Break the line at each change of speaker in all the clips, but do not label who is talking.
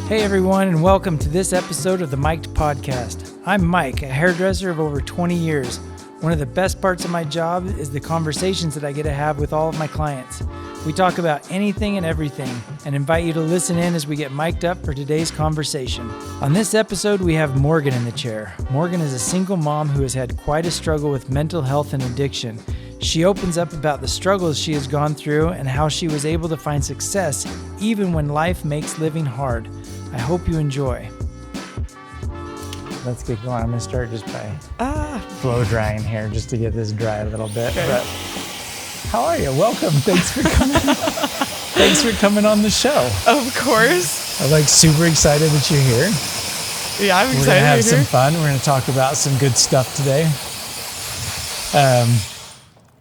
Hey everyone, and welcome to this episode of the Mic'd Podcast. I'm Mike, a hairdresser of over 20 years. One of the best parts of my job is the conversations that I get to have with all of my clients. We talk about anything and everything and invite you to listen in as we get mic'd up for today's conversation. On this episode, we have Morgan in the chair. Morgan is a single mom who has had quite a struggle with mental health and addiction. She opens up about the struggles she has gone through and how she was able to find success even when life makes living hard. I hope you enjoy. Let's get going. I'm going to start just by blow drying here just to get this dry a little bit.
Okay.
But how are you? Welcome. Thanks for coming. Thanks for coming on the show.
Of course.
I'm super excited that you're here.
Yeah, I'm excited.
We're going to have some fun. We're going to talk about some good stuff today.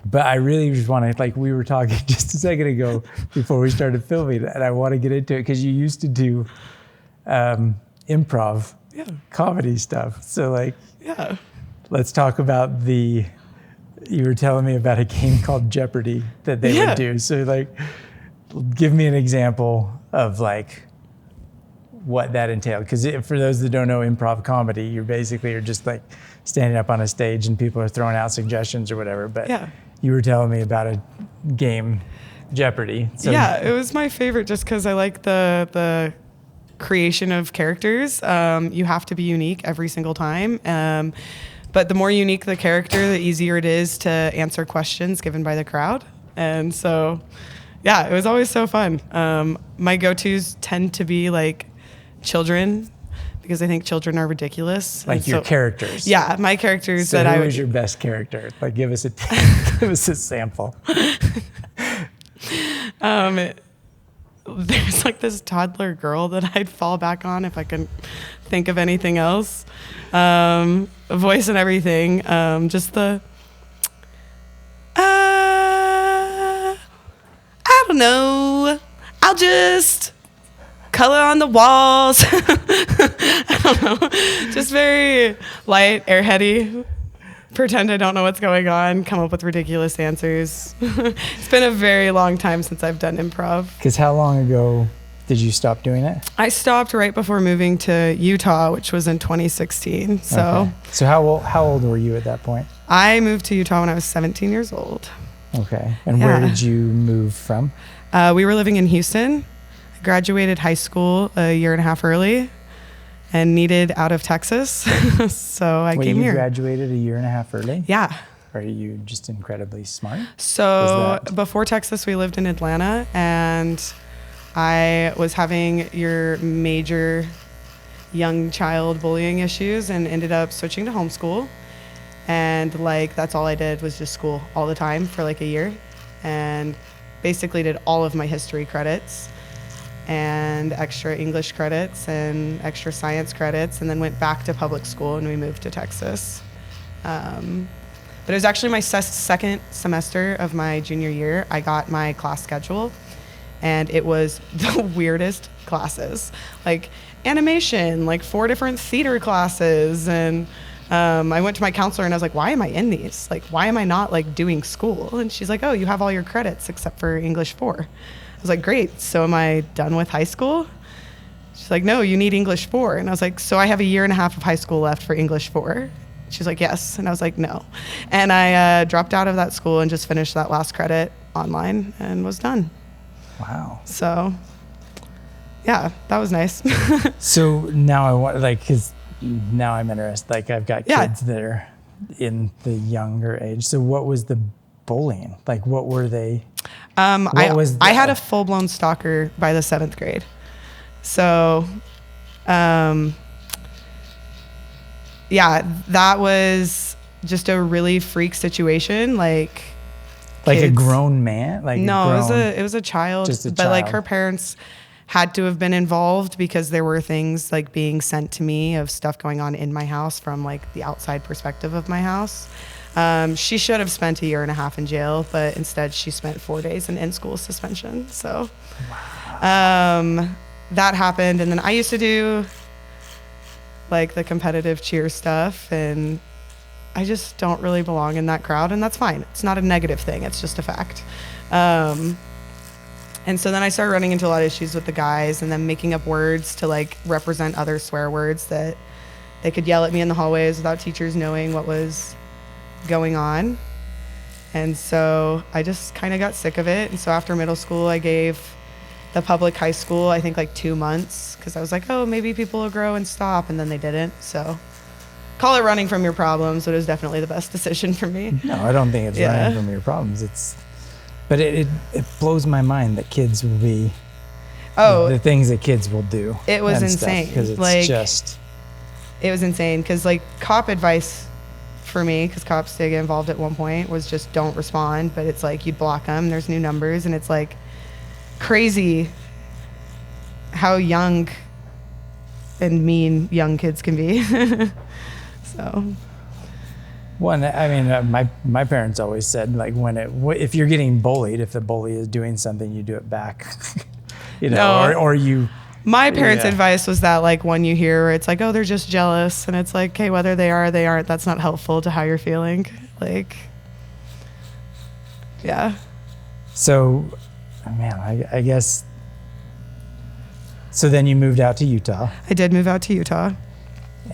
But I really just want to, we were talking just a second ago before we started filming, and I want to get into it because you used to do improv comedy stuff. So let's talk about you were telling me about a game called Jeopardy that they would do. So give me an example of what that entailed. Because for those that don't know improv comedy, you're just standing up on a stage and people are throwing out suggestions or whatever. But you were telling me about a game, Jeopardy. So
it was my favorite just because I like the creation of characters. You have to be unique every single time. But the more unique the character, the easier it is to answer questions given by the crowd. And so, it was always so fun. My go-tos tend to be children, because I think children are ridiculous.
Your characters.
Yeah, my characters.
So who is your best character? Give us a sample.
There's this toddler girl that I'd fall back on if I couldn't think of anything else. Voice and everything. I don't know. I'll just color on the walls. I don't know. Just very light, airheady. Pretend I don't know what's going on. Come up with ridiculous answers. It's been a very long time since I've done improv.
Because how long ago did you stop doing it?
I stopped right before moving to Utah, which was in 2016. So,
okay. So how old were you at that point?
I moved to Utah when I was 17 years old.
Okay. And where did you move from?
We were living in Houston. I graduated high school a year and a half early and needed out of Texas. So I came here.
You graduated a year and a half early?
Yeah.
Are you just incredibly smart?
So before Texas, we lived in Atlanta, and I was having your major young child bullying issues and ended up switching to homeschool. And that's all I did was just school all the time for a year, and basically did all of my history credits and extra English credits and extra science credits, and then went back to public school, and we moved to Texas. But it was actually my second semester of my junior year. I got my class schedule, and it was the weirdest classes, animation, 4 different theater classes. And I went to my counselor and I was like, why am I in these? Why am I not doing school? And she's like, oh, you have all your credits except for English 4. I was like, great. So am I done with high school? She's like, no, you need English 4. And I was like, so I have a year and a half of high school left for English 4. She's like, yes. And I was like, no. And I dropped out of that school and just finished that last credit online and was done.
Wow.
So, that was nice.
So now I want, because now I'm interested. I've got kids that are in the younger age. So what was the bullying? What were they? I had a full-blown stalker by the 7th grade. So, that was just a really freak situation. A grown man?
No, it was a child.
Just a
but
child.
Her parents had to have been involved because there were things being sent to me of stuff going on in my house from the outside perspective of my house. She should have spent a year and a half in jail, but instead she spent 4 days in school suspension. So, that happened. And then I used to do the competitive cheer stuff, and I just don't really belong in that crowd, and that's fine. It's not a negative thing. It's just a fact. And so then I started running into a lot of issues with the guys and then making up words to like represent other swear words that they could yell at me in the hallways without teachers knowing what was going on. And so I just kind of got sick of it. And so after middle school, I gave the public high school, I think like 2 months, because I was like, oh, maybe people will grow and stop. And then they didn't. So call it running from your problems, but it was definitely the best decision for me.
No, I don't think it's running from your problems. But it blows my mind that kids will be the things that kids will do.
It was insane.
Because it's
like,
just...
It was insane because like cop advice for me, because cops did get involved at one point, was just don't respond. But it's like you'd block them. There's new numbers. And it's like crazy how young and mean young kids can be. So...
One, I mean, my parents always said, like, if you're getting bullied, if the bully is doing something, you do it back, or you.
My parents' advice was that, like, when you hear it's like, oh, they're just jealous, and it's like, okay, whether they are or they aren't, that's not helpful to how you're feeling. Like, yeah.
So, man, I guess. So then you moved out to Utah.
I did move out to Utah.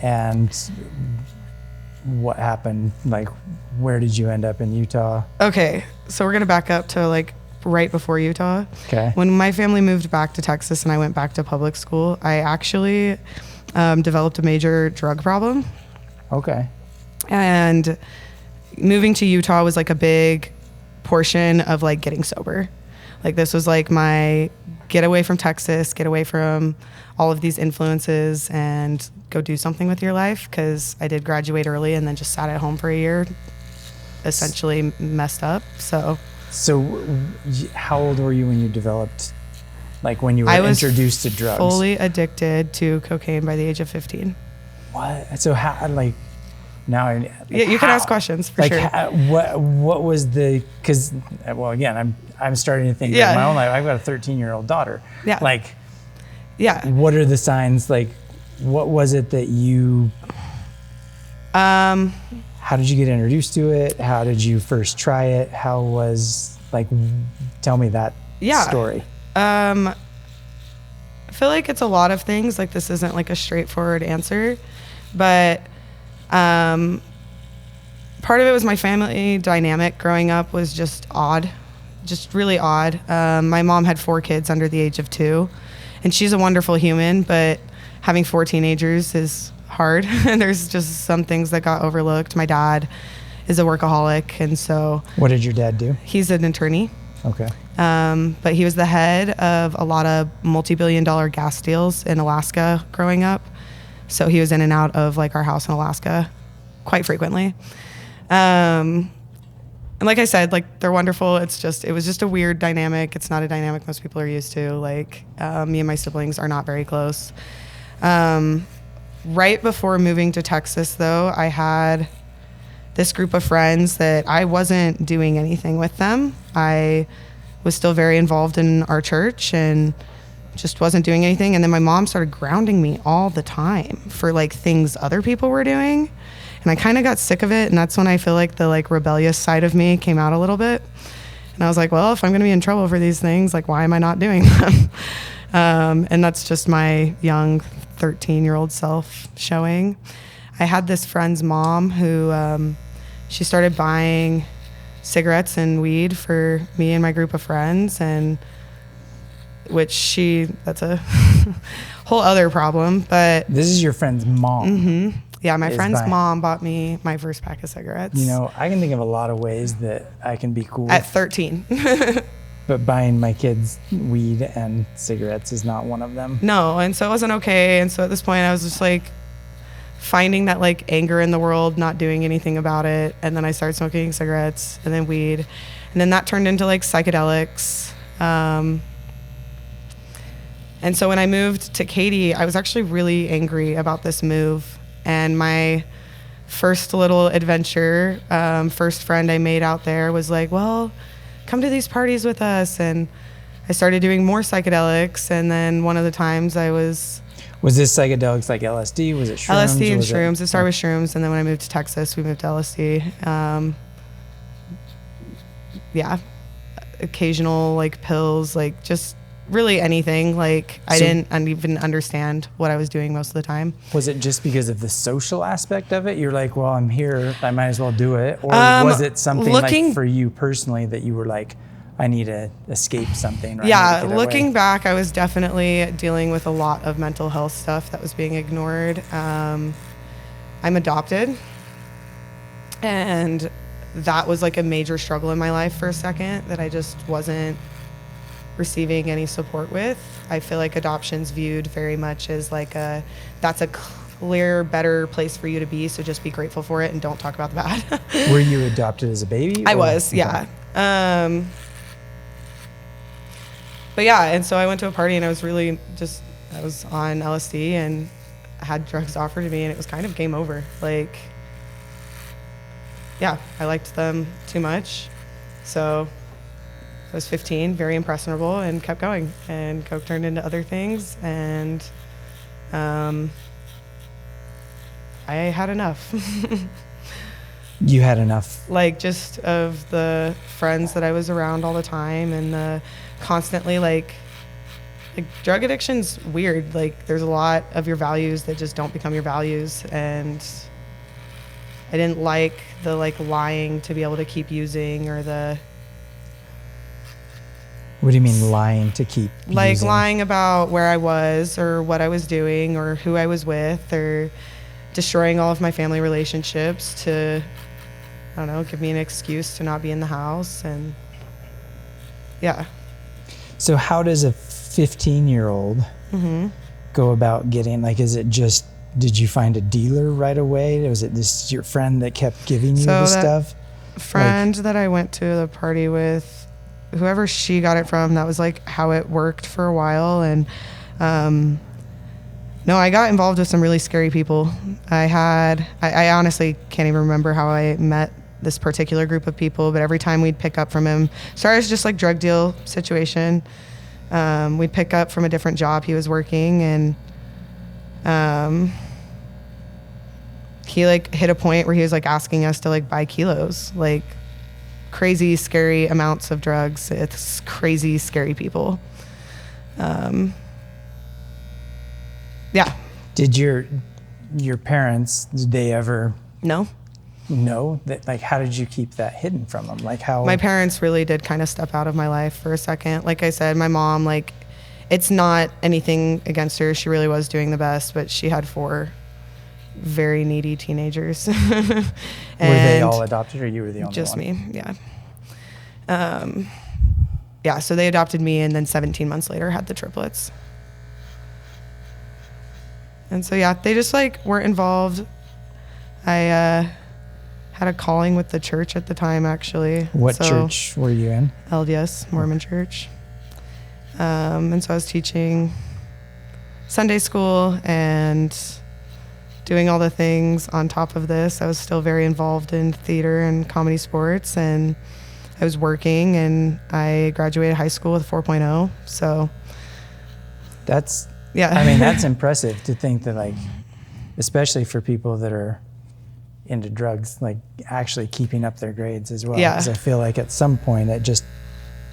And what happened? Like, where did you end up in Utah?
Okay, so we're gonna back up to like right before Utah.
Okay.
When my family moved back to Texas and I went back to public school, I actually developed a major drug problem.
Okay.
And moving to Utah was like a big portion of like getting sober. Like this was like my get away from Texas, get away from all of these influences and go do something with your life, because I did graduate early and then just sat at home for a year, essentially messed up. So how old were you when you developed, like when you were introduced to drugs? I was fully addicted to cocaine by the age of 15.
What? So how, like, now
you can ask questions for sure.
What was the, because, well, again, I'm starting to think of my own life. I've got a 13-year-old daughter.
Yeah.
Like,
yeah.
What are the signs? Like, what was it that you, how did you get introduced to it? How did you first try it? How was, like, tell me that story.
I feel like it's a lot of things. Like, this isn't like a straightforward answer, but part of it was my family dynamic growing up was just odd, just really odd. My mom had 4 kids under the age of 2, and she's a wonderful human, but having 4 teenagers is hard. And there's just some things that got overlooked. My dad is a workaholic, and so...
What did your dad do?
He's an attorney.
Okay.
But he was the head of a lot of multi-billion-dollar gas deals in Alaska growing up. So he was in and out of like our house in Alaska quite frequently. And like I said, like they're wonderful. It was just a weird dynamic. It's not a dynamic most people are used to. Like me and my siblings are not very close. Right before moving to Texas though, I had this group of friends that I wasn't doing anything with them. I was still very involved in our church and just wasn't doing anything. And then my mom started grounding me all the time for like things other people were doing. And I kind of got sick of it. And that's when I feel like the like rebellious side of me came out a little bit. And I was like, well, if I'm going to be in trouble for these things, like, why am I not doing them? And that's just my young 13-year-old self showing. I had this friend's mom who she started buying cigarettes and weed for me and my group of friends, and that's a whole other problem. But
this is your friend's mom.
Mm-hmm. Yeah, my friend's mom bought me my first pack of cigarettes.
You know, I can think of a lot of ways that I can be cool.
At 13.
But buying my kids weed and cigarettes is not one of them.
No, and so it wasn't okay. And so at this point I was just like finding that like anger in the world, not doing anything about it. And then I started smoking cigarettes and then weed. And then that turned into like psychedelics. And so when I moved to Katy, I was actually really angry about this move. And my first little adventure, first friend I made out there was like, well, come to these parties with us. And I started doing more psychedelics. And then one of the times I was
this psychedelics like LSD? Was it shrooms?
LSD and shrooms. It started with shrooms. And then when I moved to Texas, we moved to LSD. Yeah. occasional like pills, like just really anything. Like I didn't even understand what I was doing most of the time.
Was it just because of the social aspect of it? You're like, well, I'm here, I might as well do it. Or was it something like for you personally that you were like, I need to escape something? Or
Yeah, looking back, I was definitely dealing with a lot of mental health stuff that was being ignored. I'm adopted, and that was like a major struggle in my life for a second that I just wasn't receiving any support with. I feel like adoption's viewed very much as like that's a clear, better place for you to be, so just be grateful for it and don't talk about the bad.
Were you adopted as a baby?
I was, yeah. But yeah, and so I went to a party and I was on LSD and had drugs offered to me, and it was kind of game over. Like, yeah, I liked them too much. So I was 15, very impressionable, and kept going. And coke turned into other things, and I had enough.
You had enough?
Like, just of the friends that I was around all the time, and the constantly, like drug addiction's weird. Like, there's a lot of your values that just don't become your values, and I didn't like the lying to be able to keep using, or the...
What do you mean lying to keep using?
Lying about where I was or what I was doing or who I was with, or destroying all of my family relationships to, I don't know, give me an excuse to not be in the house. And yeah. So
how does a 15-year-old go about getting, is it just, did you find a dealer right away? Was it this your friend that kept giving you the stuff?
Friend that I went to the party with, whoever she got it from, that was how it worked for a while. And no, I got involved with some really scary people. I honestly can't even remember how I met this particular group of people, but every time we'd pick up from him, started as just drug deal situation. We'd pick up from a different job he was working, and he hit a point where he was asking us to buy kilos, crazy scary amounts of drugs. It's crazy scary people. Yeah.
Did your parents, did they ever
know
that? How did you keep that hidden from them? How?
My parents really did kind of step out of my life for a second. Like I said, my mom, it's not anything against her. She really was doing the best, but she had 4 very needy teenagers.
Were they all adopted, or you were the only one?
Just me, yeah. Yeah, so they adopted me, and then 17 months later had the triplets. And so, yeah, they just weren't involved. I had a calling with the church at the time, actually.
What church were you in?
LDS, Mormon church. And so I was teaching Sunday school and doing all the things on top of this. I was still very involved in theater and comedy sports, and I was working, and I graduated high school with a 4.0. So
that's,
yeah.
I mean, that's impressive to think that, especially for people that are into drugs, actually keeping up their grades as well.
Yeah.
Because I feel at some point it just...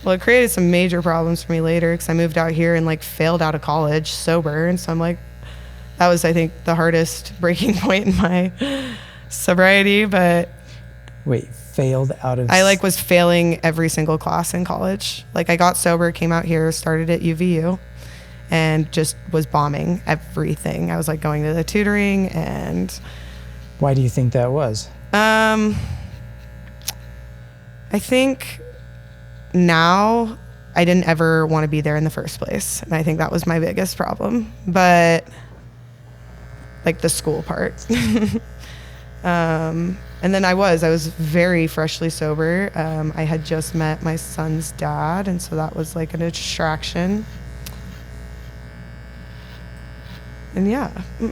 Well, it created some major problems for me later, because I moved out here and failed out of college sober. And so I'm that was, I think, the hardest breaking point in my sobriety. But
wait, failed out of...
I was failing every single class in college. I got sober, came out here, started at UVU, and just was bombing everything. I was going to the tutoring. And
why do you think that was?
I think now I didn't ever want to be there in the first place, and I think that was my biggest problem. But the school part. And then I was very freshly sober. I had just met my son's dad, and so that was a distraction. And yeah, I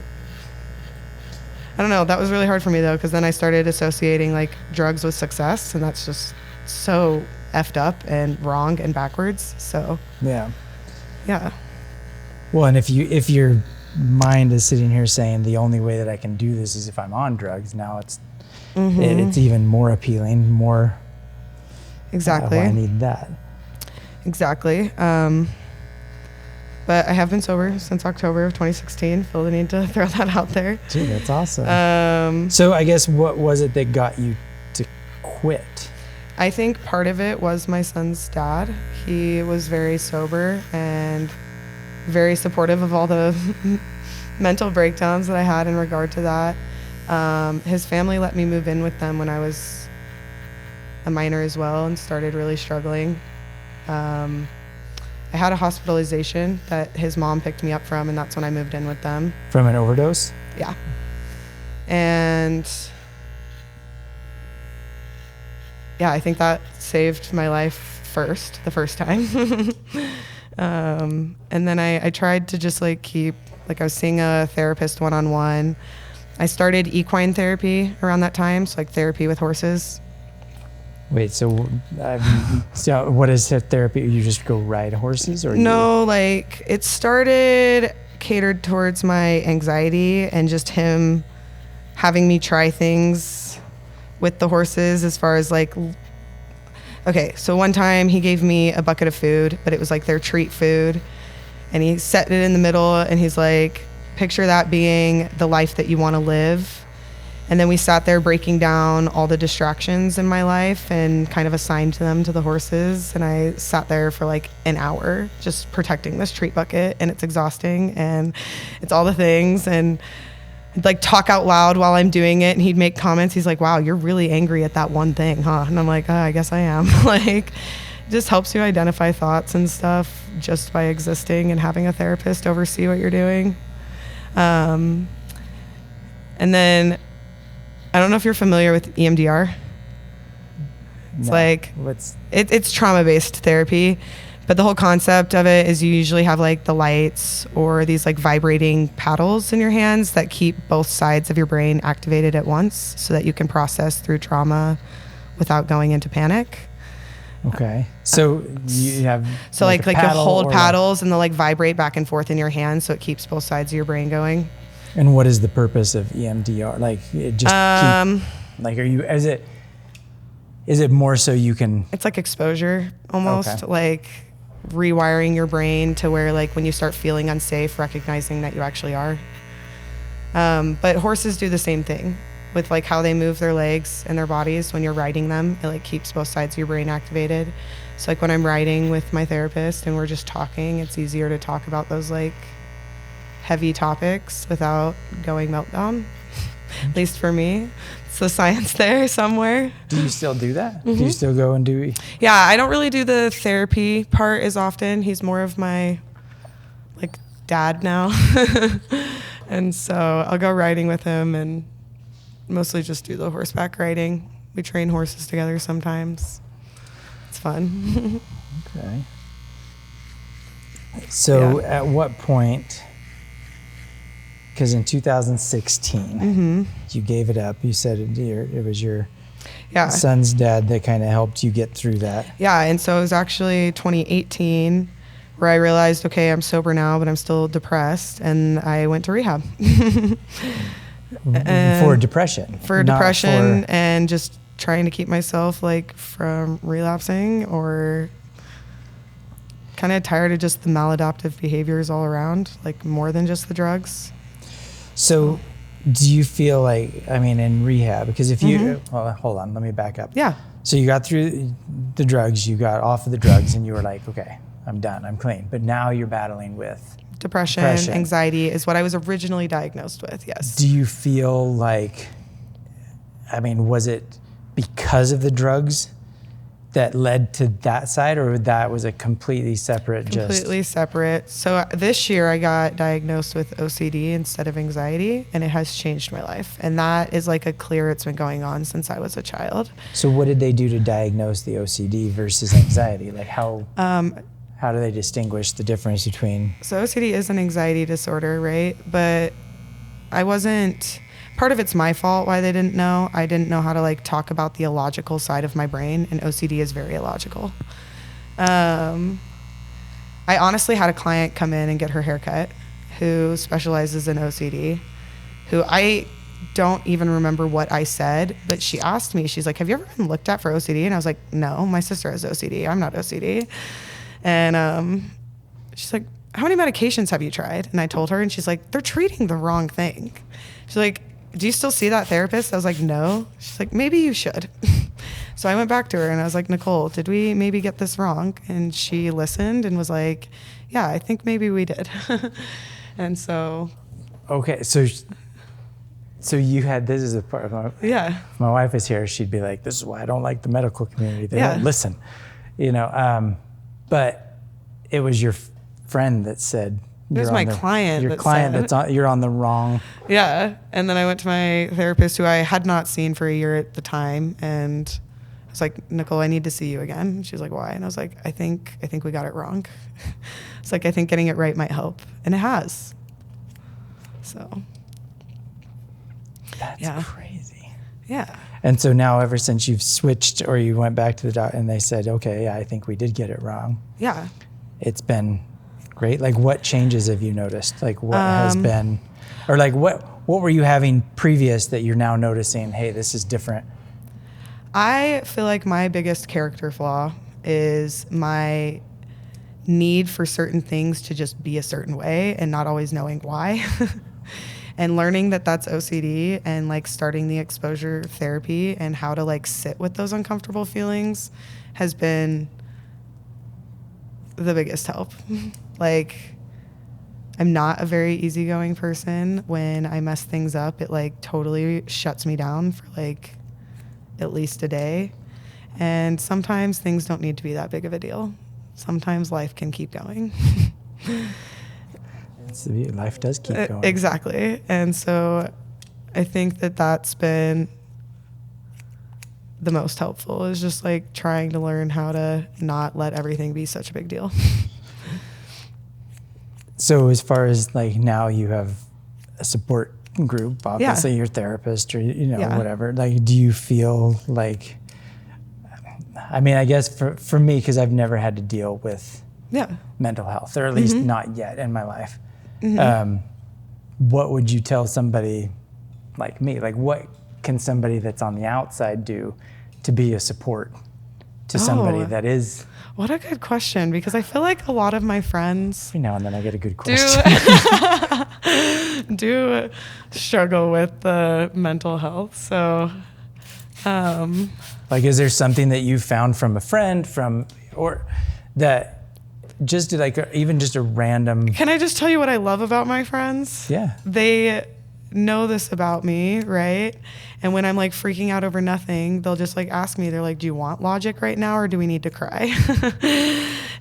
don't know, that was really hard for me though, because then I started associating drugs with success, and that's just so effed up and wrong and backwards. So
yeah.
Well,
and if your mind is sitting here saying the only way that I can do this is if I'm on drugs, now it's it's even more appealing, more
exactly.
I need that.
exactly. But I have been sober since October of 2016. Feel the need to throw that out there.
Dude, that's awesome. So I guess what was it that got you to quit?
I think part of it was my son's dad. He was very sober and very supportive of all the mental breakdowns that I had in regard to that. His family let me move in with them when I was a minor as well and started really struggling. I had a hospitalization that his mom picked me up from, and that's when I moved in with them.
From an overdose?
Yeah. And yeah, I think that saved my life the first time. And then I tried to just like I was seeing a therapist one-on-one. I started equine therapy around that time, so like therapy with horses.
Wait, so what is therapy? You just go ride horses, or
no? Like it started catered towards my anxiety and just him having me try things with the horses. As far as like, okay, so one time he gave me a bucket of food, but it was like their treat food, and he set it in the middle, and he's like, "Picture that being the life that you want to live." And then we sat there breaking down all the distractions in my life and kind of assigned them to the horses. And I sat there for like an hour just protecting this treat bucket, and it's exhausting and it's all the things. And I'd like talk out loud while I'm doing it, and he'd make comments. He's like, "Wow, you're really angry at that one thing, huh?" And I'm like, I guess I am. Like, it just helps you identify thoughts and stuff just by existing and having a therapist oversee what you're doing. And then I don't know if you're familiar with EMDR. It's like, it's trauma-based therapy, but the whole concept of it is you usually have like the lights or these like vibrating paddles in your hands that keep both sides of your brain activated at once so that you can process through trauma without going into panic.
Okay. So you have
so like you hold paddles and they'll like vibrate back and forth in your hand, so it keeps both sides of your brain going.
And what is the purpose of EMDR? Like, it just is it more so you can?
It's like exposure almost,
okay.
Like rewiring your brain to where like when you start feeling unsafe, recognizing that you actually are. But horses do the same thing with like how they move their legs and their bodies when you're riding them. It like keeps both sides of your brain activated. So like when I'm riding with my therapist and we're just talking, it's easier to talk about those like heavy topics without going meltdown. At least for me, it's the science there somewhere.
Do you still do that?
Mm-hmm.
Do you still go and do?
Yeah, I don't really do the therapy part as often. He's more of my like dad now. And so I'll go riding with him and mostly just do the horseback riding. We train horses together sometimes. It's fun.
Okay. So at what point, because in 2016, you gave it up. You said it was your son's dad that kind of helped you get through that.
Yeah, and so it was actually 2018 where I realized, okay, I'm sober now, but I'm still depressed, and I went to rehab.
For depression.
For depression and just trying to keep myself like from relapsing, or kind of tired of just the maladaptive behaviors all around, like more than just the drugs.
So do you feel like, I mean, in rehab, because if you, hold on, let me back up.
Yeah.
So you got through the drugs, you got off of the drugs, and you were like, okay, I'm done, I'm clean. But now you're battling with
depression, anxiety is what I was originally diagnosed with, yes.
Do you feel like, I mean, was it because of the drugs that led to that side, or that was a completely separate?
Completely separate. So this year I got diagnosed with OCD instead of anxiety, and it has changed my life. And that is like a clear, it's been going on since I was a child.
So what did they do to diagnose the OCD versus anxiety? Like how do they distinguish the difference between?
So OCD is an anxiety disorder, right? But part of it's my fault why they didn't know. I didn't know how to like talk about the illogical side of my brain, and OCD is very illogical. I honestly had a client come in and get her hair cut who specializes in OCD, who I don't even remember what I said, but she asked me, she's like, have you ever been looked at for OCD? And I was like, no, my sister has OCD. I'm not OCD. And she's like, how many medications have you tried? And I told her, and she's like, they're treating the wrong thing. She's like, do you still see that therapist? I was like, no. She's like, maybe you should. So I went back to her and I was like, Nicole, did we maybe get this wrong? And she listened and was like, yeah, I think maybe we did. And so.
Okay. So you had, this is a part of if my wife is here, she'd be like, this is why I don't like the medical community. They don't listen, but it was your friend that said,
it was my client.
Your client you're on the wrong.
Yeah. And then I went to my therapist who I had not seen for a year at the time. And I was like, Nicole, I need to see you again. She was like, why? And I was like, I think we got it wrong. It's like, I think getting it right might help. And it has. So.
That's crazy.
Yeah.
And so now ever since you've switched or you went back to the doctor and they said, okay, I think we did get it wrong.
Yeah.
It's been great. Like what changes have you noticed? Like what has been, or like what were you having previous that you're now noticing, hey, this is different?
I feel like my biggest character flaw is my need for certain things to just be a certain way and not always knowing why. And learning that that's OCD and like starting the exposure therapy and how to like sit with those uncomfortable feelings has been the biggest help. Like, I'm not a very easygoing person. When I mess things up, it like totally shuts me down for like at least a day. And sometimes things don't need to be that big of a deal. Sometimes life can keep going.
Life does keep going.
Exactly. And so I think that that's been the most helpful, is just like trying to learn how to not let everything be such a big deal.
So as far as like now you have a support group, obviously your therapist or, whatever, like, do you feel like, I mean, I guess for me, cause I've never had to deal with mental health, or at least not yet in my life. What would you tell somebody like me? Like what can somebody that's on the outside do to be a support to somebody that is?
What a good question, because I feel like a lot of my friends
every now and then I get a good question.
do struggle with the mental health. So,
like, is there something that you found from a friend or that just like even just a random?
Can I just tell you what I love about my friends?
Yeah.
They know this about me, right? And when I'm like freaking out over nothing, they'll just like ask me, they're like, do you want logic right now or do we need to cry?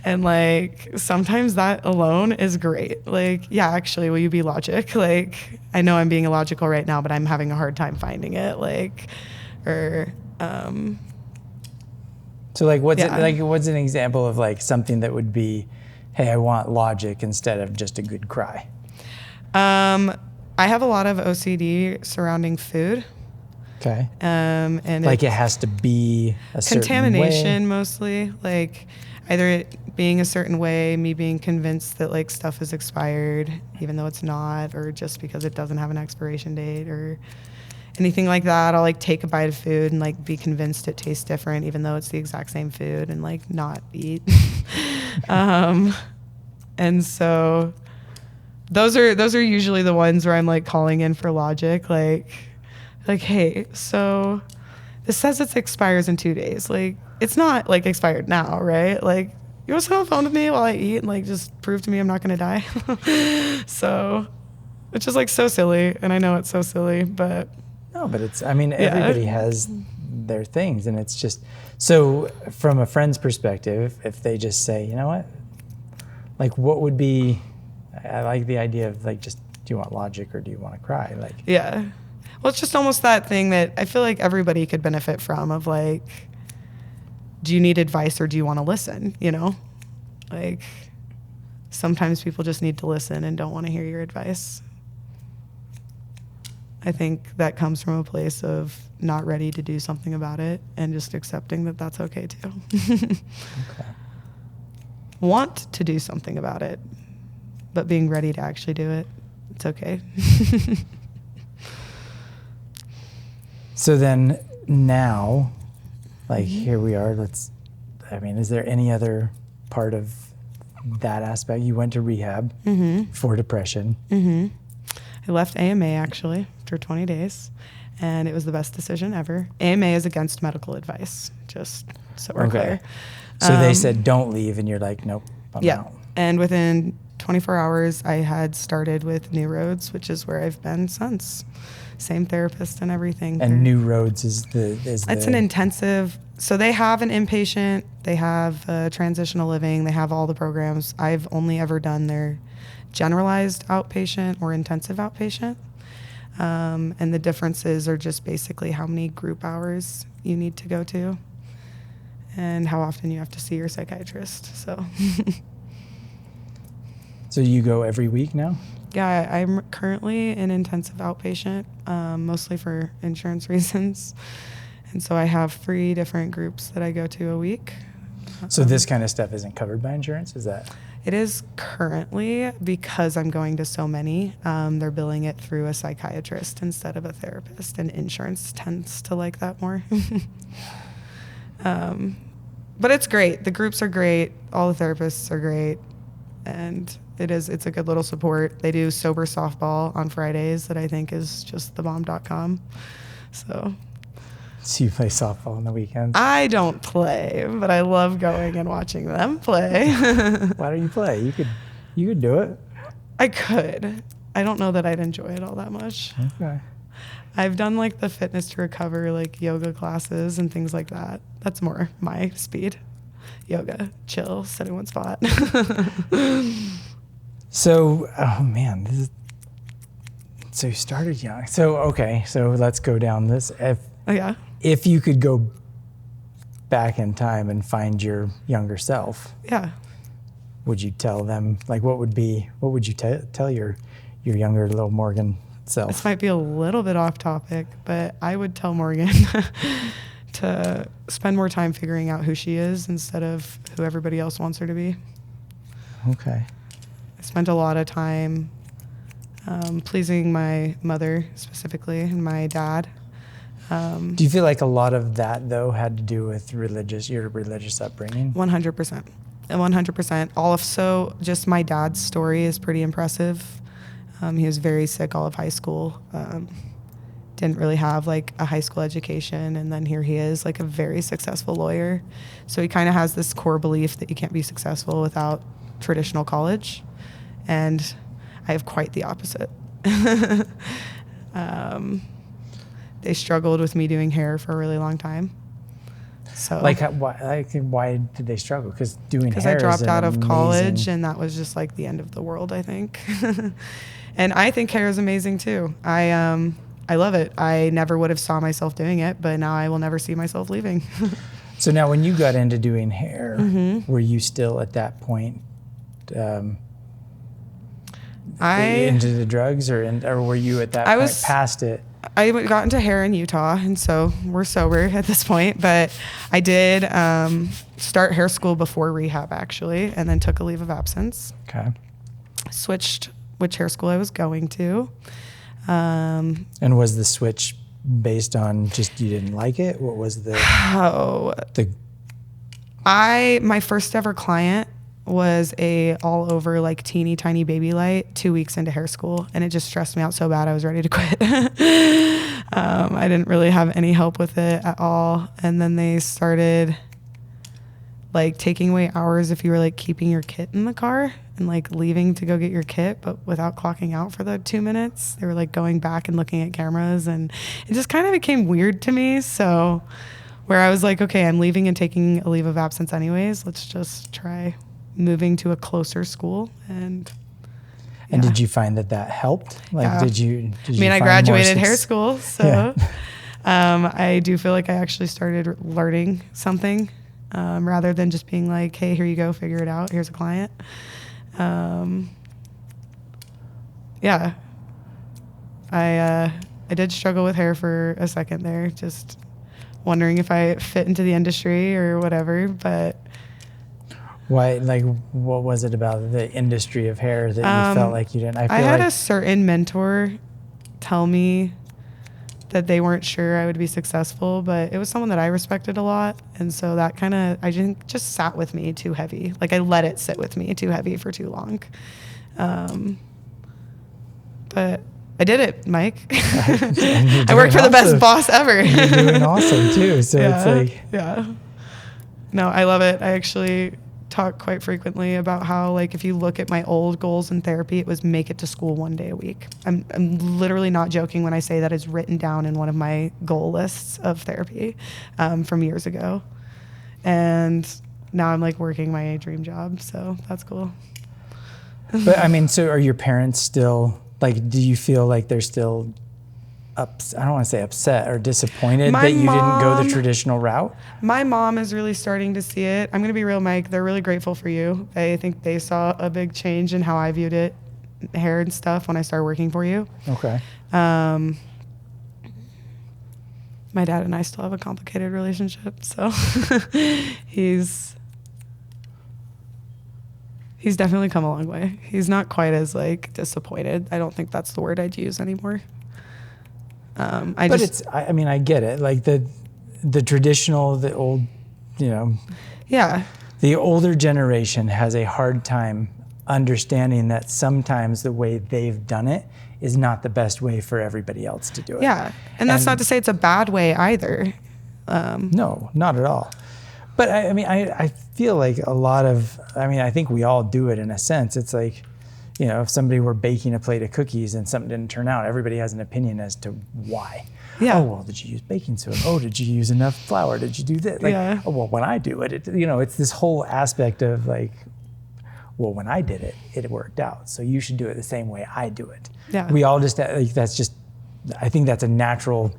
And like sometimes that alone is great. Like, yeah, actually, will you be logic? Like, I know I'm being illogical right now, but I'm having a hard time finding it. Like, or
so like what's an example of like something that would be, hey, I want logic instead of just a good cry?
I have a lot of OCD surrounding food.
Okay.
And
like it has to be a certain way.
Contamination mostly, like either it being a certain way, me being convinced that like stuff is expired even though it's not, or just because it doesn't have an expiration date or anything like that. I'll like take a bite of food and like be convinced it tastes different even though it's the exact same food, and like not eat. And so those are usually the ones where I'm like calling in for logic, like, hey, so this says it expires in 2 days. Like, it's not like expired now, right? Like, you want to sit on the phone with me while I eat and like just prove to me I'm not going to die? So it's just like so silly. And I know it's so silly, but.
No, but it's, I mean, everybody has their things, and it's just, so from a friend's perspective, if they just say, you know what, like what would be, I like the idea of like, just, do you want logic or do you want to cry? Like,
yeah. Well, it's just almost that thing that I feel like everybody could benefit from, of like, do you need advice or do you want to listen? You know, like sometimes people just need to listen and don't want to hear your advice. I think that comes from a place of not ready to do something about it and just accepting that that's okay too.
Okay.
Want to do something about it, but being ready to actually do it, it's okay.
So then now, like here we are, is there any other part of that aspect. You went to rehab for depression.
I left AMA actually after 20 days, and it was the best decision ever. AMA is against medical advice, just so we're clear.
So they said don't leave, and you're like, nope, I'm out.
And within 24 hours, I had started with New Roads, which is where I've been since. Same therapist and everything.
And New Roads is
an intensive. So they have an inpatient, they have transitional living, they have all the programs. I've only ever done their generalized outpatient or intensive outpatient. And the differences are just basically how many group hours you need to go to and how often you have to see your psychiatrist. So
So you go every week now?
Yeah, I'm currently in intensive outpatient, mostly for insurance reasons. And so I have 3 different groups that I go to a week.
So this kind of stuff isn't covered by insurance, is that?
It is currently, because I'm going to so many, they're billing it through a psychiatrist instead of a therapist, and insurance tends to like that more. But it's great. The groups are great. All the therapists are great. And it's a good little support. They do sober softball on Fridays that I think is just thebomb.com. So
you play softball on the weekends?
I don't play, but I love going and watching them play.
Why don't you play? You could do it.
I could. I don't know that I'd enjoy it all that much.
Okay.
I've done like the fitness to recover, like yoga classes and things like that. That's more my speed. Yoga, chill, sit in one spot.
So, oh man, so you started young. So, okay, so let's go down this. If you could go back in time and find your younger self, would you tell them, like, what would you tell your younger little Morgan self?
This might be a little bit off topic, but I would tell Morgan to spend more time figuring out who she is instead of who everybody else wants her to be.
Okay.
I spent a lot of time pleasing my mother specifically and my dad.
Do you feel like a lot of that, though, had to do with your religious upbringing?
100%. 100%. Also, just my dad's story is pretty impressive. He was very sick all of high school. Didn't really have like a high school education, and then here he is, like a very successful lawyer. So he kind of has this core belief that you can't be successful without traditional college, and I have quite the opposite. They struggled with me doing hair for a really long time. So why did they struggle? Because doing hair, I dropped out of college, and that was just like the end of the world, I think. And I think hair is amazing too. I love it. I never would have saw myself doing it, but now I will never see myself leaving.
So now when you got into doing hair, were you still at that point into the drugs, or were you at that point past it?
I got into hair in Utah, and so we're sober at this point. But I did start hair school before rehab, actually, and then took a leave of absence.
Okay.
Switched which hair school I was going to.
And was the switch based on just you didn't like it? What was
my first ever client was a all over like teeny tiny baby light 2 weeks into hair school, and it just stressed me out so bad I was ready to quit. I didn't really have any help with it at all. And then they started like taking away hours if you were like keeping your kit in the car and like leaving to go get your kit, but without clocking out for the 2 minutes. They were like going back and looking at cameras, and it just kind of became weird to me. So where I was like, okay, I'm leaving and taking a leave of absence anyways. Let's just try moving to a closer school. And
did you find that helped? Like, did you
I graduated hair school, so I do feel like I actually started learning something rather than just being like, hey, here you go, figure it out. Here's a client. I did struggle with hair for a second there, just wondering if I fit into the industry or whatever, but
why? Like, what was it about the industry of hair that you felt like you didn't?
I had a certain mentor tell me that they weren't sure I would be successful, but it was someone that I respected a lot. And so that kind of, I think, just sat with me too heavy. Like I let it sit with me too heavy for too long. But I did it, Mike. I worked for the best boss ever.
You're doing awesome too. So
yeah,
it's like,
yeah. No, I love it. I actually talk quite frequently about how, like, if you look at my old goals in therapy, it was make it to school 1 day a week. I'm literally not joking when I say that it's written down in one of my goal lists of therapy from years ago. And now I'm like working my dream job. So that's cool.
But I mean, so are your parents still, like, do you feel like they're still I don't want to say upset or disappointed that you didn't go the traditional route?
My mom is really starting to see it. I'm going to be real, Mike. They're really grateful for you. I think they saw a big change in how I viewed it, hair and stuff, when I started working for you.
Okay.
My dad and I still have a complicated relationship, so he's definitely come a long way. He's not quite as like disappointed. I don't think that's the word I'd use anymore. I mean, I get it. Like the traditional, the old, yeah.
The older generation has a hard time understanding that sometimes the way they've done it is not the best way for everybody else to do it.
Yeah. And that's not to say it's a bad way either.
No, not at all. But I feel like I think we all do it in a sense. It's like, if somebody were baking a plate of cookies and something didn't turn out, everybody has an opinion as to why.
Yeah.
Oh, well, did you use baking soda? Oh, did you use enough flour? Did you do this? Like,
yeah.
Oh, well, when I do it, it's this whole aspect of like, well, when I did it, it worked out. So you should do it the same way I do it.
Yeah.
We all just, I think that's a natural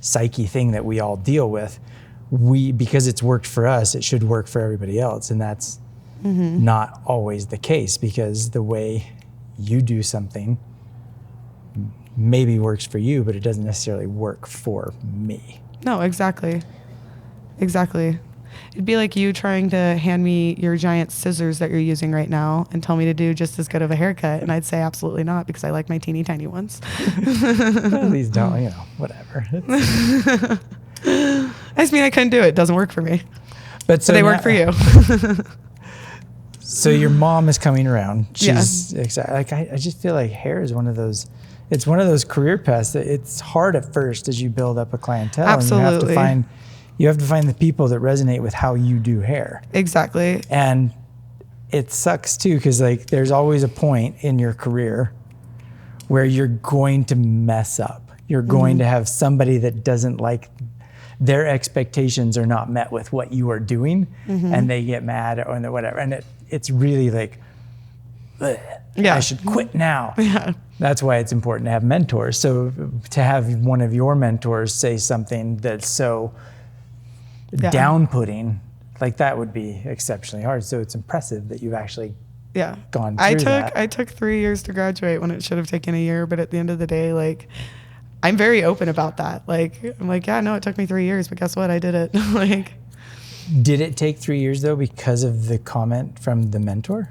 psyche thing that we all deal with. Because it's worked for us, it should work for everybody else. And that's not always the case, because the way you do something maybe works for you, but it doesn't necessarily work for me.
No, exactly. It'd be like you trying to hand me your giant scissors that you're using right now and tell me to do just as good of a haircut. And I'd say absolutely not, because I like my teeny tiny ones.
Well, these don't, whatever.
I just mean I couldn't do it. It doesn't work for me.
But
they work for you.
So your mom is coming around. She's excited. Like I just feel like hair is one of those career paths that it's hard at first as you build up a clientele.
Absolutely.
And you have to find the people that resonate with how you do hair.
Exactly.
And it sucks too, because like there's always a point in your career where you're going to mess up. You're going to have somebody that doesn't like, their expectations are not met with what you are doing, and they get mad or whatever. And it's really like, I should quit now.
Yeah.
That's why it's important to have mentors. So to have one of your mentors say something that's so down-putting, like that would be exceptionally hard. So it's impressive that you've actually gone through that.
I took 3 years to graduate when it should have taken a year, but at the end of the day, like, I'm very open about that. Like, I'm like, yeah, no, it took me 3 years, but guess what? I did it. Like,
did it take 3 years though because of the comment from the mentor?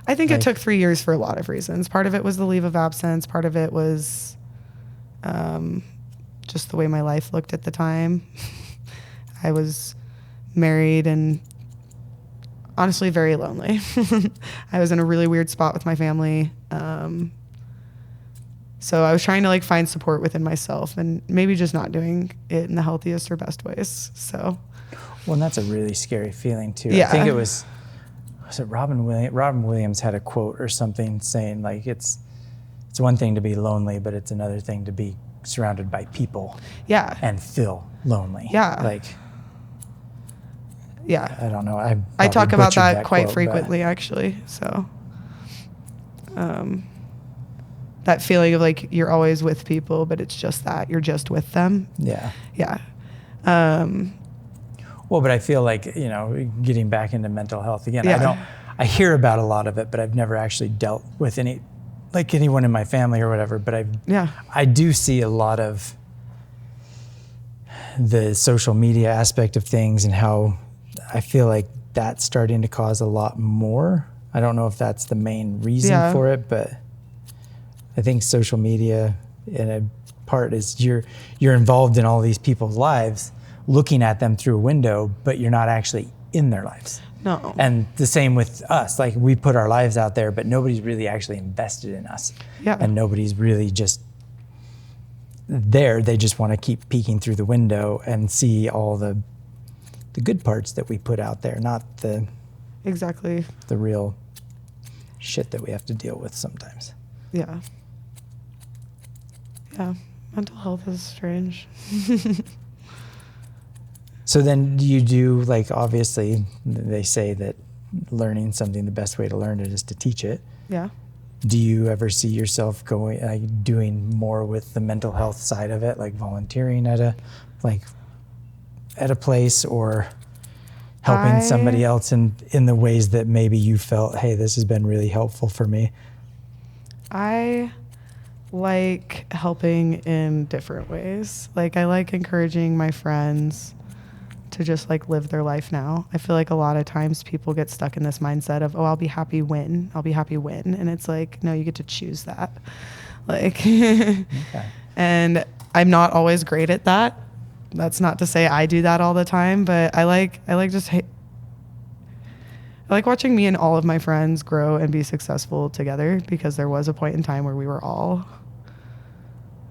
I think it took 3 years for a lot of reasons. Part of it was the leave of absence. Part of it was just the way my life looked at the time. I was married and honestly very lonely. I was in a really weird spot with my family. So I was trying to like find support within myself and maybe just not doing it in the healthiest or best ways. So,
well, and that's a really scary feeling too.
Yeah.
I think it was it Robin Williams had a quote or something saying like it's one thing to be lonely, but it's another thing to be surrounded by people.
Yeah.
And feel lonely.
Yeah.
Like.
Yeah.
I don't know.
I talk about that quite frequently, actually. So. That feeling of like you're always with people, but it's just that you're just with them.
Yeah.
Yeah.
Well, but I feel like, getting back into mental health again,
Yeah.
I hear about a lot of it, but I've never actually dealt with anyone in my family or whatever, but I do see a lot of the social media aspect of things and how I feel like that's starting to cause a lot more. I don't know if that's the main reason for it, but I think social media in a part is you're involved in all these people's lives, looking at them through a window, but you're not actually in their lives.
No.
And the same with us. Like, we put our lives out there, but nobody's really actually invested in us.
Yeah.
And nobody's really just there. They just want to keep peeking through the window and see all the good parts that we put out there, not the
Exactly.
the real shit that we have to deal with sometimes.
Yeah. Yeah. Mental health is strange.
So then you do, like, obviously they say that learning something, the best way to learn it is to teach it.
Yeah.
Do you ever see yourself going, like, doing more with the mental health side of it, like volunteering at a place, or helping somebody else in the ways that maybe you felt, hey, this has been really helpful for me?
I like helping in different ways. Like, I like encouraging my friends to just like live their life now. I feel like a lot of times people get stuck in this mindset of, oh, I'll be happy when. And it's like, no, you get to choose that. Like, okay. And I'm not always great at that. That's not to say I do that all the time, but I like watching me and all of my friends grow and be successful together, because there was a point in time where we were all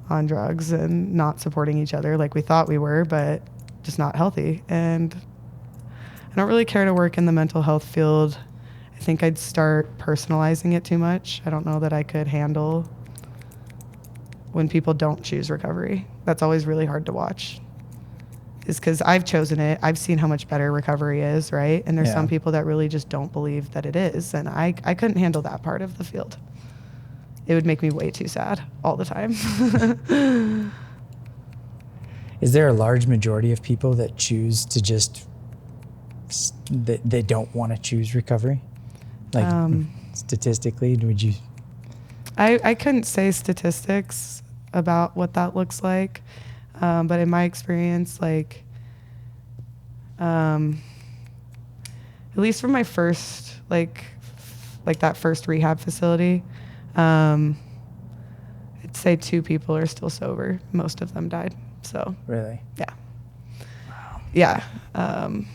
on drugs and not supporting each other like we thought we were, but just not healthy. And I don't really care to work in the mental health field. I think I'd start personalizing it too much. I don't know that I could handle when people don't choose recovery. That's always really hard to watch. Is because I've chosen it. I've seen how much better recovery is, right? And there's some people that really just don't believe that it is. And I couldn't handle that part of the field. It would make me way too sad all the time.
Is there a large majority of people that choose to just, that they don't want to choose recovery? Like, statistically, would you?
I couldn't say statistics about what that looks like. But in my experience, like, at least from my first, like that first rehab facility, I'd say 2 people are still sober. Most of them died. So
Really?
Yeah. Wow. Yeah. And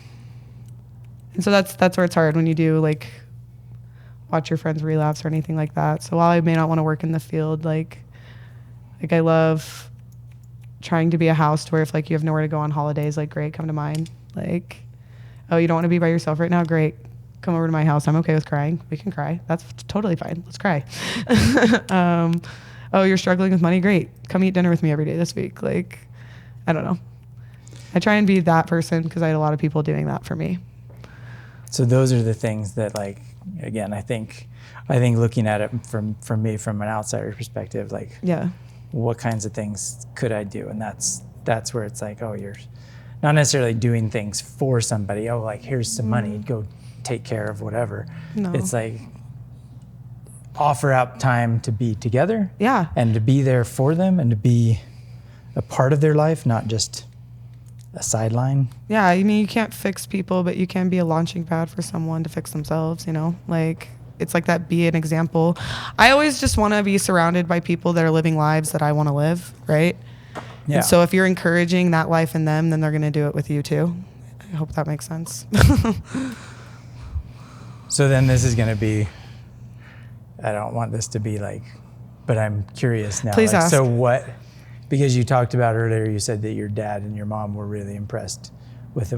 so that's where it's hard when you do like watch your friends relapse or anything like that. So while I may not want to work in the field, like I love trying to be a house to where if like you have nowhere to go on holidays, like great, come to mine. Like, oh, you don't want to be by yourself right now? Great. Come over to my house. I'm okay with crying. We can cry. That's totally fine. Let's cry. Oh, you're struggling with money? Great. Come eat dinner with me every day this week. Like, I don't know. I try and be that person because I had a lot of people doing that for me.
So those are the things that, like, again, I think looking at it from me, from an outsider perspective, like,
yeah,
what kinds of things could I do? And that's where it's like, oh, you're not necessarily doing things for somebody. Oh, like, here's some money, go take care of whatever.
No.
It's like, offer out time to be together.
Yeah.
And to be there for them and to be a part of their life, not just a sideline.
Yeah, I mean, you can't fix people, but you can be a launching pad for someone to fix themselves, you know? Like, it's like that, be an example. I always just want to be surrounded by people that are living lives that I want to live, right?
Yeah.
And so if you're encouraging that life in them, then they're going to do it with you too. I hope that makes sense.
So then this is going to be, I don't want this to be like, but I'm curious now.
Please ask.
So what, because you talked about earlier, you said that your dad and your mom were really impressed with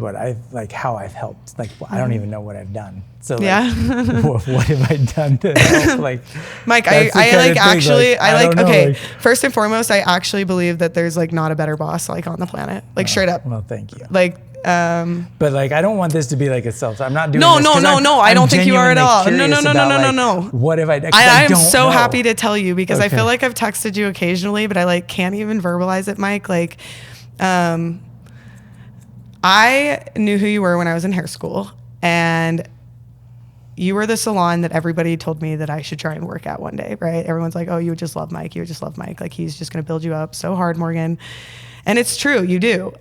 how I've helped. Like, I don't even know what I've done. So like,
yeah.
what have I done to help? Like,
Mike, first and foremost, I actually believe that there's like not a better boss like on the planet. Like, straight up.
Well, thank you.
Like,
but like, I don't want this to be like a self. I'm not doing
no,
this.
No. I don't think you are at all.
No. What have I done?
I am so happy to tell you because
Okay.
I feel like I've texted you occasionally, but I like can't even verbalize it, Mike. Like, I knew who you were when I was in hair school, and you were the salon that everybody told me that I should try and work at one day, right? Everyone's like, oh, you would just love Mike. You would just love Mike. Like, he's just going to build you up so hard, Morgan. And it's true, you do.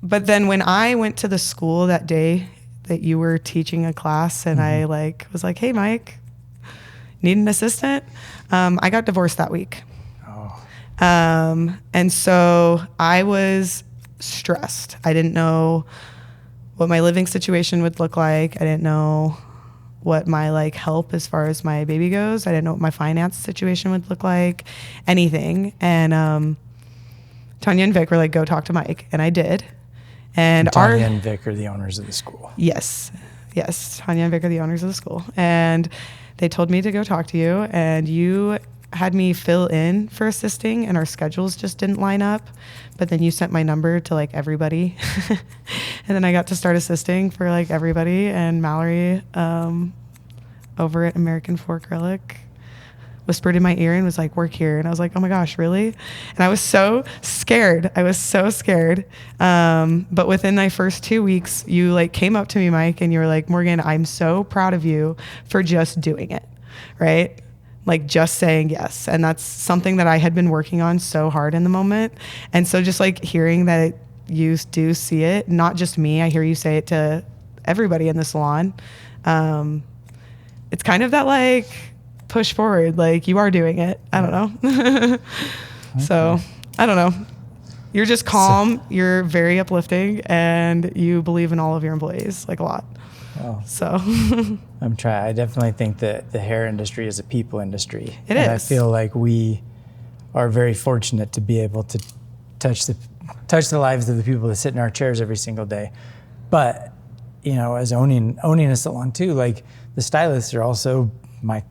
But then when I went to the school that day that you were teaching a class and I like was like, hey, Mike, need an assistant? I got divorced that week.
Oh.
And so I was stressed. I didn't know what my living situation would look like. I didn't know what my like help as far as my baby goes. I didn't know what my finance situation would look like, anything. And Tanya and Vic were like, go talk to Mike. And I did. And
Tanya and Vic are the owners of the school.
Yes. Tanya and Vic are the owners of the school. And they told me to go talk to you, and you had me fill in for assisting, and our schedules just didn't line up. But then you sent my number to like everybody. And then I got to start assisting for like everybody. And Mallory over at American Fork Relic whispered in my ear and was like, work here. And I was like, oh my gosh, really? And I was so scared. But within my first 2 weeks, you like came up to me, Mike, and you were like, Morgan, I'm so proud of you for just doing it, right? Like just saying yes. And that's something that I had been working on so hard in the moment. And so just like hearing that you do see it, not just me, I hear you say it to everybody in the salon. It's kind of that like push forward, like you are doing it. I don't know. So I don't know. You're just calm. You're very uplifting, and you believe in all of your employees like a lot.
Well,
so
I'm trying. I definitely think that the hair industry is a people industry.
It is.
I feel like we are very fortunate to be able to touch the lives of the people that sit in our chairs every single day. But, you know, as owning a salon too, like the stylists are also my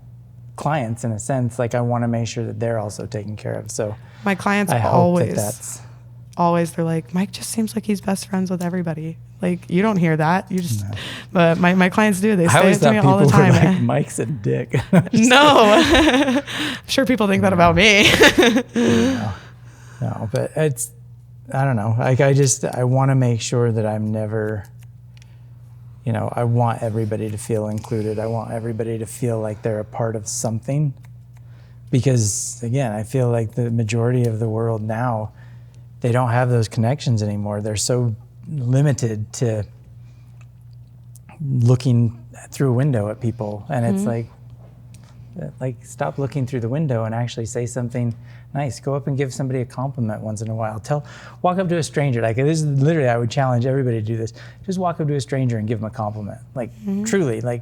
clients in a sense. Like I want to make sure that they're also taken care of. So
my clients
I hope
always they're like, Mike just seems like he's best friends with everybody. Like you don't hear that. You just, no. But my clients do. They say it to me all the time.
Like, Mike's a dick.
No, I'm sure people think that about me.
No, but I don't know. Like I want to make sure that I'm never, you know, I want everybody to feel included. I want everybody to feel like they're a part of something. Because again, I feel like the majority of the world now, they don't have those connections anymore. They're so limited to looking through a window at people. And it's like stop looking through the window and actually say something nice. Go up and give somebody a compliment once in a while. Walk up to a stranger. Like this is literally, I would challenge everybody to do this. Just walk up to a stranger and give them a compliment. Like truly, like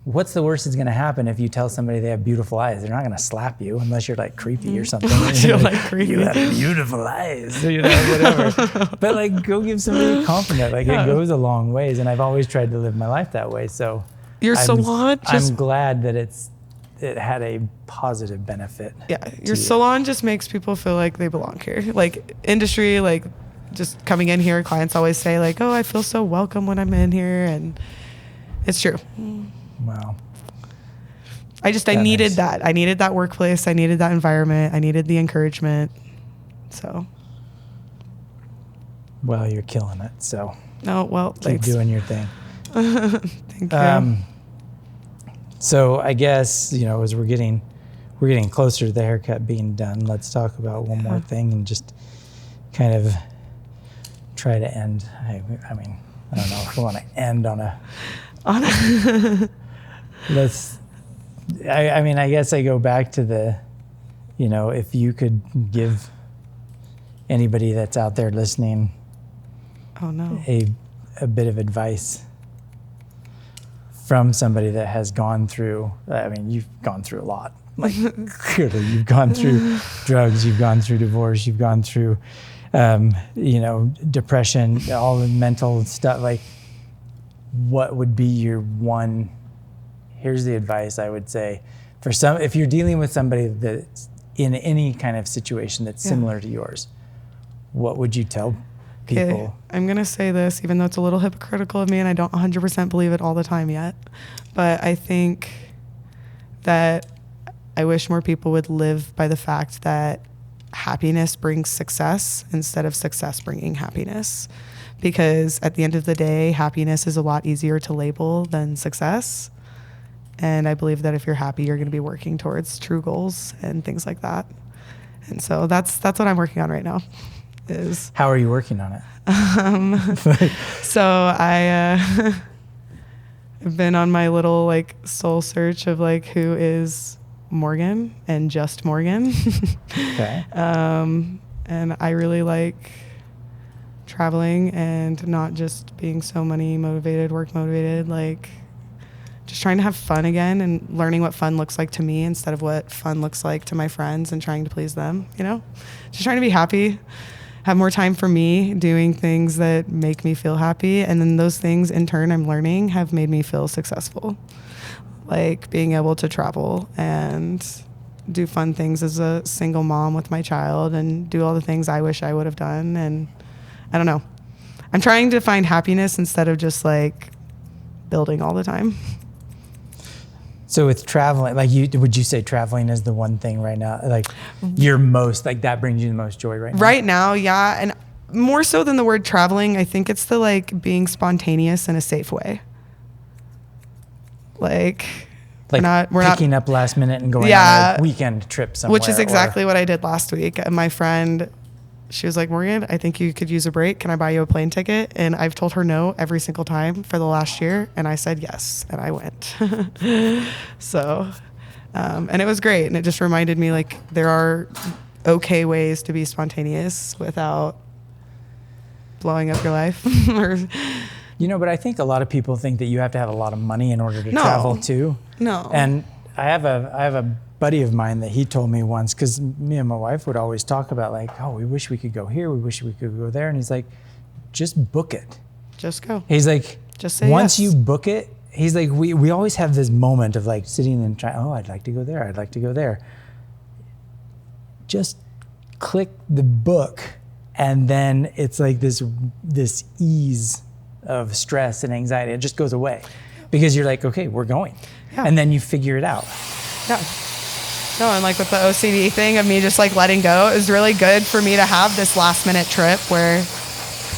what's the worst that's going to happen if you tell somebody they have beautiful eyes? They're not going to slap you unless you're like creepy or something.
You're like creepy.
You have beautiful eyes, you know, whatever. But like go give somebody a compliment. Like it goes a long ways. And I've always tried to live my life that way. So I'm glad that it had a positive benefit.
Yeah, your salon just makes people feel like they belong here. Like industry, like just coming in here, clients always say like, oh, I feel so welcome when I'm in here. And it's true.
Wow.
I needed that. I needed that workplace. I needed that environment. I needed the encouragement. So.
Well, you're killing it. So.
Oh, well,
keep doing your thing.
Thank you.
So I guess, you know, as we're getting closer to the haircut being done, let's talk about one more thing and just kind of try to end. I mean, I don't know if we want to end on a I mean, I guess I go back to the, you know, if you could give anybody that's out there listening a bit of advice from somebody that has gone through, I mean, you've gone through a lot. Like clearly you've gone through drugs, you've gone through divorce, you've gone through, you know, depression, all the mental stuff. Like, what would be your one, here's the advice I would say for if you're dealing with somebody that's in any kind of situation that's similar to yours, what would you tell people?
Okay. I'm going to say this, even though it's a little hypocritical of me and I don't 100% believe it all the time yet, but I think that I wish more people would live by the fact that happiness brings success instead of success bringing happiness. Because at the end of the day, happiness is a lot easier to label than success. And I believe that if you're happy, you're going to be working towards true goals and things like that. And so that's what I'm working on right now.
How are you working on it?
So I've been on my little like soul search of like who is Morgan and just Morgan.
Okay.
And I really like traveling and not just being so money motivated, work motivated, like just trying to have fun again and learning what fun looks like to me instead of what fun looks like to my friends and trying to please them, just trying to be happy, have more time for me, doing things that make me feel happy. And then those things in turn I'm learning have made me feel successful, like being able to travel and do fun things as a single mom with my child and do all the things I wish I would have done. And I don't know. I'm trying to find happiness instead of just like building all the time.
So with traveling, like would you say traveling is the one thing right now, like you're most, like that brings you the most joy right now?
Right now, yeah. And more so than the word traveling, I think it's the like being spontaneous in a safe way. Like we're
picking
not
up last minute and going on a weekend trip somewhere.
Which is exactly what I did last week. And my friend, she was like, Morgan, I think you could use a break. Can I buy you a plane ticket? And I've told her no every single time for the last year. And I said yes. And I went. So, and it was great. And it just reminded me like there are okay ways to be spontaneous without blowing up your life.
But I think a lot of people think that you have to have a lot of money in order to travel too.
No.
And I have a buddy of mine that he told me once, because me and my wife would always talk about like, oh, we wish we could go here, we wish we could go there. And he's like, just book it.
Just go.
He's like,
just say
once
yes.
you book it, he's like, we always have this moment of like sitting and trying, oh, I'd like to go there, I'd like to go there. Just click the book, and then it's like this ease of stress and anxiety. It just goes away because you're like, okay, we're going. Yeah. And then you figure it out.
Yeah. No, and like with the OCD thing of me just like letting go, it was really good for me to have this last minute trip where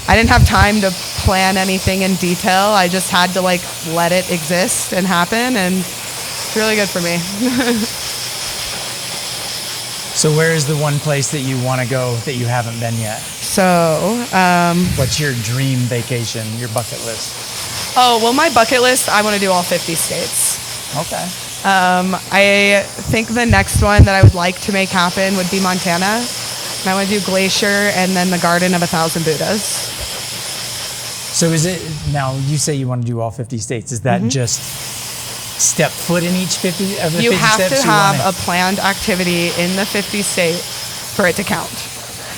I didn't have time to plan anything in detail. I just had to like let it exist and happen, and it's really good for me.
So where is the one place that you want to go that you haven't been yet?
So,
what's your dream vacation, your bucket list?
Oh, well, my bucket list, I want to do all 50 states.
Okay.
I think the next one that I would like to make happen would be Montana. And I want to do Glacier and then the Garden of 1,000 Buddhas.
So is it, now you say you want to do all 50 states, is that just step foot in each 50 of the 50 steps?
You have to have a planned activity in the 50 state for it to count.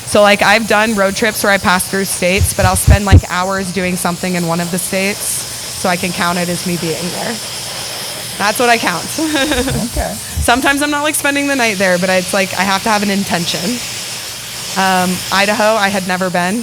So like I've done road trips where I pass through states, but I'll spend like hours doing something in one of the states so I can count it as me being there. That's what I count.
Okay.
Sometimes I'm not like spending the night there, but it's like I have to have an intention. Idaho, I had never been.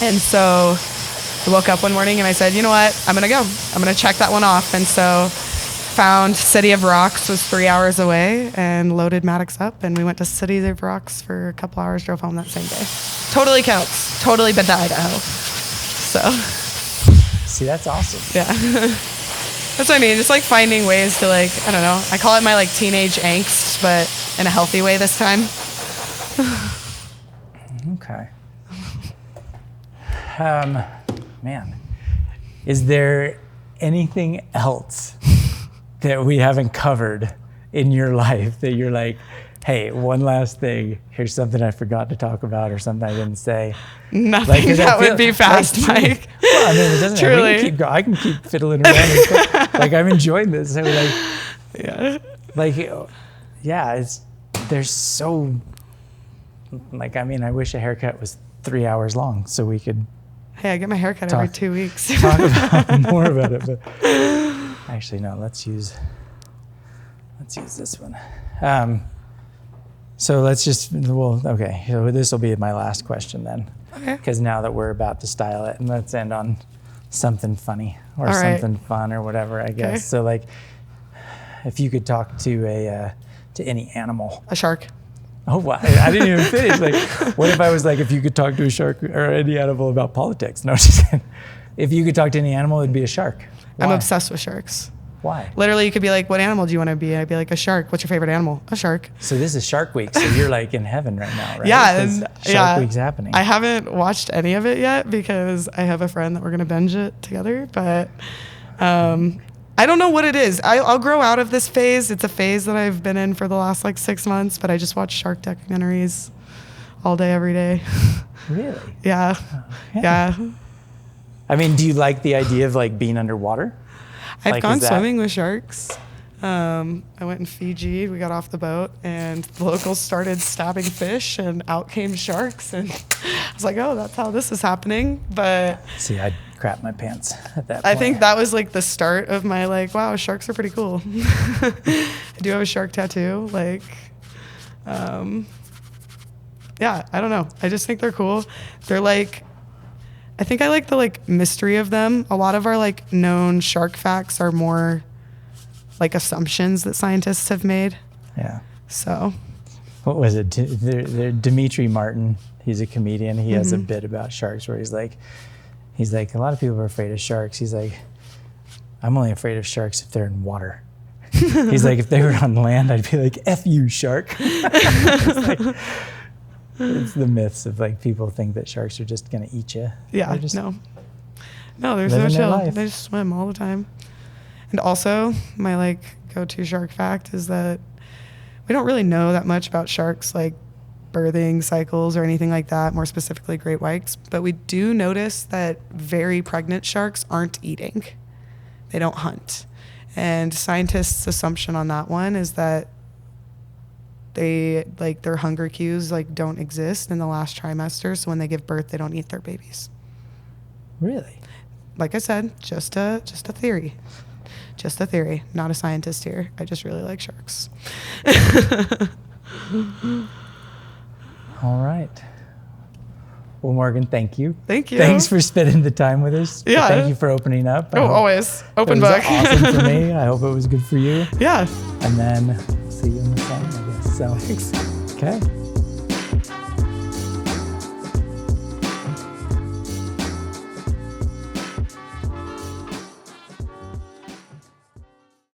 And so I woke up one morning and I said, you know what, I'm going to go. I'm going to check that one off. And so found City of Rocks was 3 hours away and loaded Maddox up. And we went to City of Rocks for a couple hours, drove home that same day. Totally counts. Totally been to Idaho. So.
See, that's awesome.
Yeah. That's what I mean. Just like finding ways to like, I don't know. I call it my like teenage angst, but in a healthy way this time.
Okay. Man, is there anything else that we haven't covered in your life that you're like, hey, one last thing, here's something I forgot to talk about or something I didn't say?
Nothing. Like, that would be fast, Mike.
Well, I mean, it doesn't
Truly.
I can keep fiddling around. Like, I'm enjoying this. So like,
yeah.
Like, yeah, there's so, like, I mean, I wish a haircut was 3 hours long so we could.
Hey, I get my haircut every 2 weeks.
Talk about more about it, but actually, no. Let's use this one. So let's just, okay. So this will be my last question then.
Okay.
Because now that we're about to style it, and let's end on something funny or
All right.
something fun or whatever, I guess.
Okay.
So like, if you could talk to any animal.
A shark.
Oh, wow. I didn't even finish. Like, what if I was like, if you could talk to a shark or any animal about politics? No, just kidding. If you could talk to any animal, it'd be a shark. Why?
I'm obsessed with sharks.
Why?
Literally, you could be like, what animal do you want to be? I'd be like, a shark. What's your favorite animal? A shark.
So this is Shark Week. So you're like in heaven right now, right?
Yeah.
Shark Week's happening.
I haven't watched any of it yet because I have a friend that we're going to binge it together. But I I don't know what it is. I'll grow out of this phase. It's a phase that I've been in for the last like 6 months, but I just watch shark documentaries all day, every day.
Really?
Yeah. Yeah.
I mean, do you like the idea of like being underwater?
I've gone swimming with sharks. I went in Fiji. We got off the boat and the locals started stabbing fish and out came sharks. And I was like, oh, that's how this is happening. But
see, I'd crap my pants at that point.
I think that was like the start of my like, wow, sharks are pretty cool. I do have a shark tattoo. Like, yeah, I don't know. I just think they're cool. They're like, I think I like the like mystery of them. A lot of our like known shark facts are more like assumptions that scientists have made.
Yeah.
So.
What was it? Dimitri Martin, he's a comedian. He has a bit about sharks where he's like, a lot of people are afraid of sharks. He's like, I'm only afraid of sharks if they're in water. He's like, if they were on land, I'd be like, F you, shark. It's the myths of like people think that sharks are just going to eat you.
Yeah, no, there's no chill.
Life.
They just swim all the time. And also, my like go-to shark fact is that we don't really know that much about sharks, like birthing cycles or anything like that, more specifically great whites. But we do notice that very pregnant sharks aren't eating. They don't hunt. And scientists' assumption on that one is that they like their hunger cues like don't exist in the last trimester. So when they give birth, they don't eat their babies.
Really?
Like I said, just a theory. Just a theory. Not a scientist here. I just really like sharks.
All right. Well, Morgan, thank you.
Thank you.
Thanks for spending the time with us.
Yeah.
Thank you for opening up.
Always. Open
book.
book.
Awesome for me. I hope it was good for you.
Yeah.
And then see you in the sun, I guess. So,
Thanks.
Okay.